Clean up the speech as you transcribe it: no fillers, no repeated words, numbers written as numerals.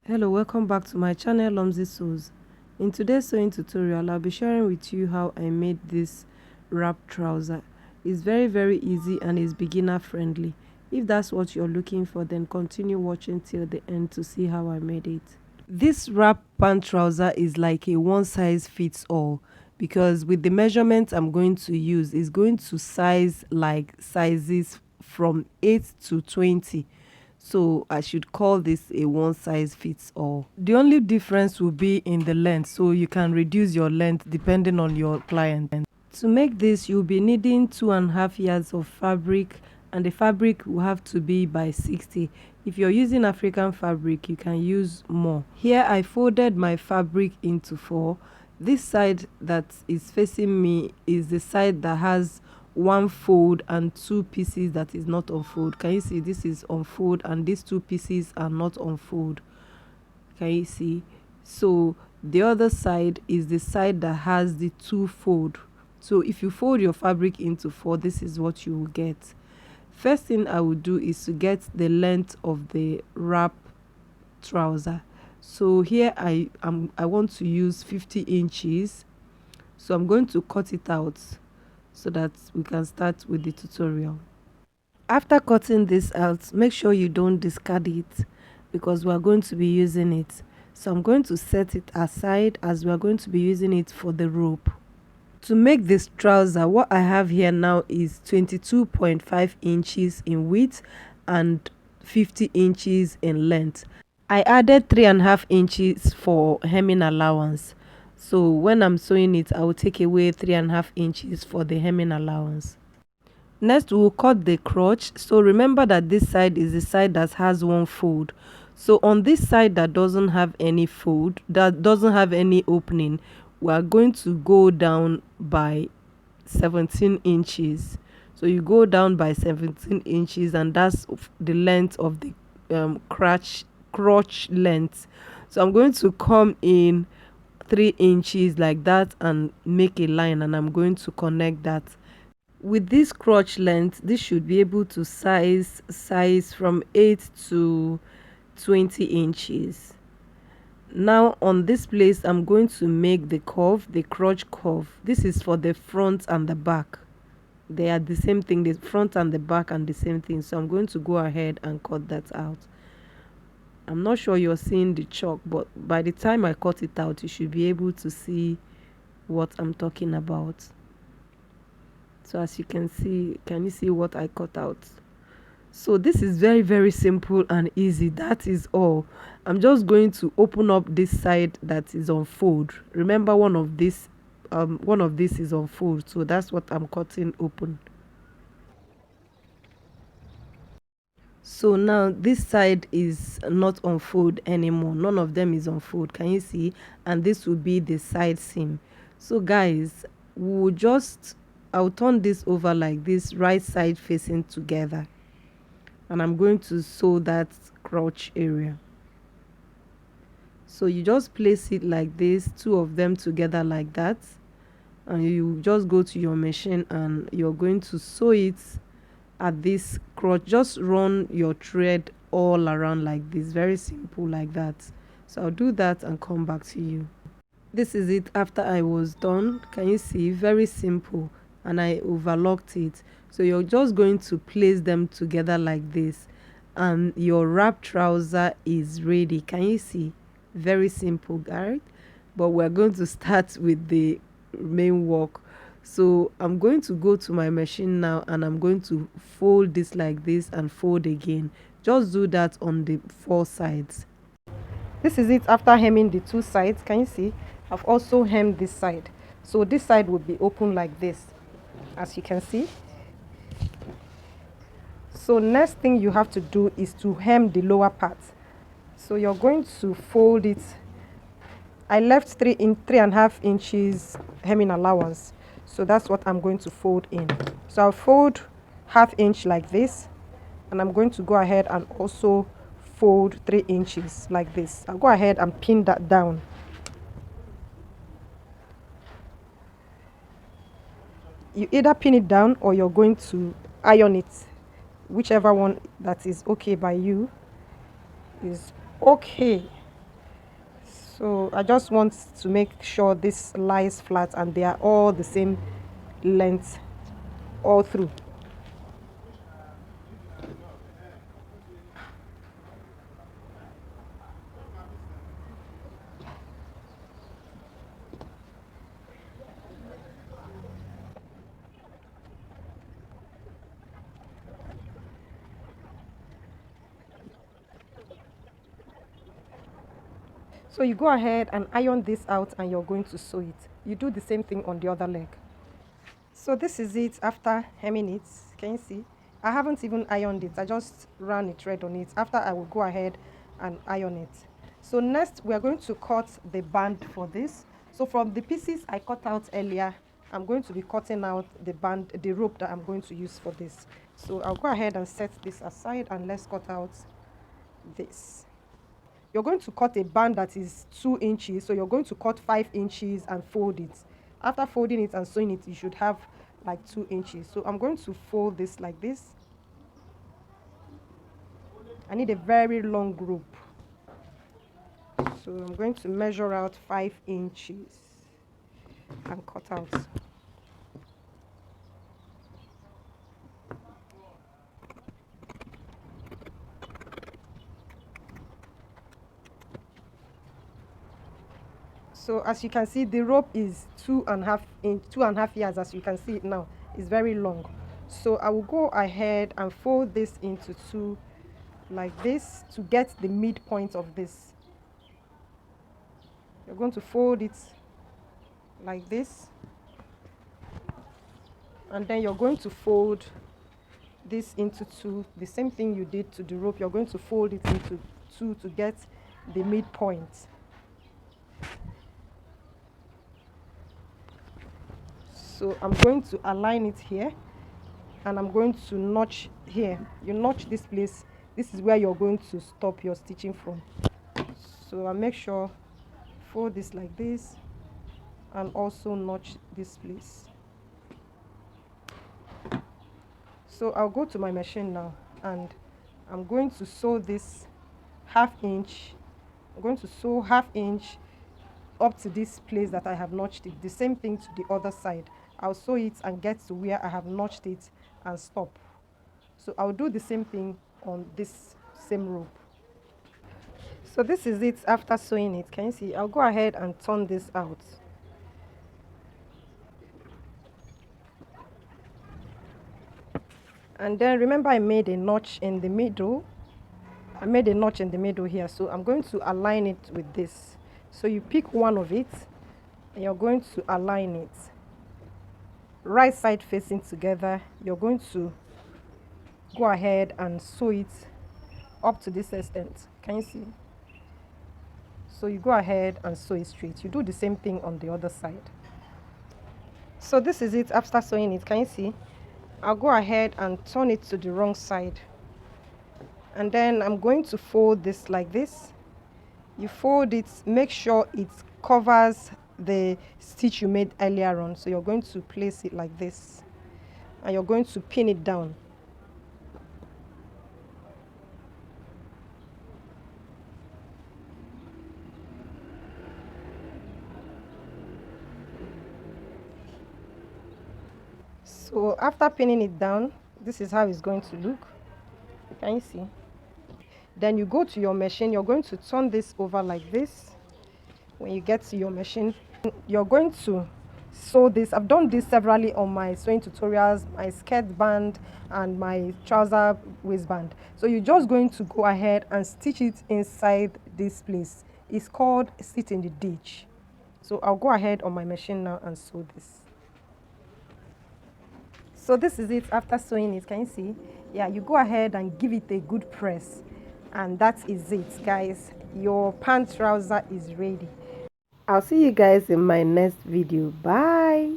Hello, welcome back to my channel Lomzy Sews. In today's sewing tutorial, I'll be sharing with you how I made this wrap trouser. It's very easy and is beginner friendly. If that's what you're looking for, then continue watching till the end to see how I made it. This wrap pant trouser is like a one size fits all, because with the measurements I'm going to use is going to size like sizes from 8 to 20. So I should call this a one size fits all. The only difference will be in the length, so you can reduce your length depending on your client. To make this, you'll be needing 2.5 yards of fabric, and the fabric will have to be by 60. If you're using African fabric, you can use more. Here I folded my fabric into 4. This side that is facing me is the side that has one fold and 2 pieces that is not on fold. Can you see? This is on fold and these 2 pieces are not on fold. Can you see? So the other side is the side that has the 2 fold. So if you fold your fabric into 4, this is what you will get. First thing I will do is to get the length of the wrap trouser. So here I want to use 50 inches. So I'm going to cut it out so that we can start with the tutorial. After cutting this out, make sure you don't discard it because we are going to be using it. So I'm going to set it aside as we are going to be using it for the rope. To make this trouser, what I have here now is 22.5 inches in width and 50 inches in length. I added 3.5 inches for hemming allowance. So when I'm sewing it, I will take away 3.5 inches for the hemming allowance. Next, we will cut the crotch. So remember that this side is the side that has one fold. So on this side that doesn't have any fold, that doesn't have any opening, we are going to go down by 17 inches. So you go down by 17 inches and that's the length of the crotch length. So I'm going to come in 3 inches like that and make a line, and I'm going to connect that. With this crotch length, this should be able to size from 8 to 20 inches. Now on this place, I'm going to make the curve, the crotch curve. This is for the front and the back. They are the same thing, the front and the back and the same thing. So I'm going to go ahead and cut that out. I'm not sure you're seeing the chalk, but by the time I cut it out, you should be able to see what I'm talking about. So as you can see, can you see what I cut out? So this is very simple and easy. That is all. I'm just going to open up this side that is on fold. Remember, one of this is on fold, so that's what I'm cutting open. So now this side is not on fold anymore. None of them is on fold. Can you see? And this will be the side seam. So guys, I'll turn this over like this, right side facing together, and I'm going to sew that crotch area. So you just place it like this, 2 of them together like that, and you just go to your machine and you're going to sew it at this crotch. Just run your thread all around like this, very simple like that. So I'll do that and come back to you. This is it after I was done. Can you see? Very simple, and I overlocked it. So you're just going to place them together like this and your wrap trouser is ready. Can you see? Very simple, guys. But we're going to start with the main work. So I'm going to go to my machine now and I'm going to fold this like this and fold again. Just do that on the 4 sides. This is it after hemming the 2 sides. Can you see? I've also hemmed this side. So this side will be open like this, as you can see. So next thing you have to do is to hem the lower part. So you're going to fold it. I left 3.5 inches hemming allowance, so that's what I'm going to fold in. So I'll fold 1/2 inch like this, and I'm going to go ahead and also fold 3 inches like this. I'll go ahead and pin that down. You either pin it down or you're going to iron it. Whichever one that is okay by you is okay. So I just want to make sure this lies flat and they are all the same length all through. So you go ahead and iron this out and you're going to sew it. You do the same thing on the other leg. So this is it after hemming it. Can you see? I haven't even ironed it. I just ran a thread on it. After, I will go ahead and iron it. So next we are going to cut the band for this. So from the pieces I cut out earlier, I'm going to be cutting out the band, the rope that I'm going to use for this. So I'll go ahead and set this aside and let's cut out this. You're going to cut a band that is 2 inches, so you're going to cut 5 inches and fold it. After folding it and sewing it, you should have like 2 inches. So I'm going to fold this like this. I need a very long rope, so I'm going to measure out 5 inches and cut out. So as you can see, the rope is 2.5 yards. As you can see it now, it's very long. So I will go ahead and fold this into 2 like this to get the midpoint of this. You're going to fold it like this, and then you're going to fold this into 2. The same thing you did to the rope, you're going to fold it into 2 to get the midpoint. So I'm going to align it here, and I'm going to notch here. You notch this place. This is where you're going to stop your stitching from. So I make sure fold this like this and also notch this place. So I'll go to my machine now and I'm going to sew this 1/2 inch. I'm going to sew 1/2 inch up to this place that I have notched it. The same thing to the other side. I'll sew it and get to where I have notched it and stop. So I'll do the same thing on this same rope. So this is it after sewing it. Can you see? I'll go ahead and turn this out. And then remember, I made a notch in the middle. I made a notch in the middle here, so I'm going to align it with this. So you pick one of it and you're going to align it right side facing together. You're going to go ahead and sew it up to this extent. Can you see? So you go ahead and sew it straight. You do the same thing on the other side. So this is it after sewing it. Can you see? I'll go ahead and turn it to the wrong side, and then I'm going to fold this like this. You fold it, make sure it covers the stitch you made earlier on. So you're going to place it like this and you're going to pin it down. So after pinning it down, this is how it's going to look. Can you see? Then you go to your machine. You're going to turn this over like this. When you get to your machine, you're going to sew this. I've done this severally on my sewing tutorials, my skirt band and my trouser waistband. So you're just going to go ahead and stitch it inside this place. It's called sit in the ditch. So I'll go ahead on my machine now and sew this. So this is it after sewing it. Can you see? Yeah, you go ahead and give it a good press, and that is it, guys. Your pant trouser is ready. I'll see you guys in my next video. Bye.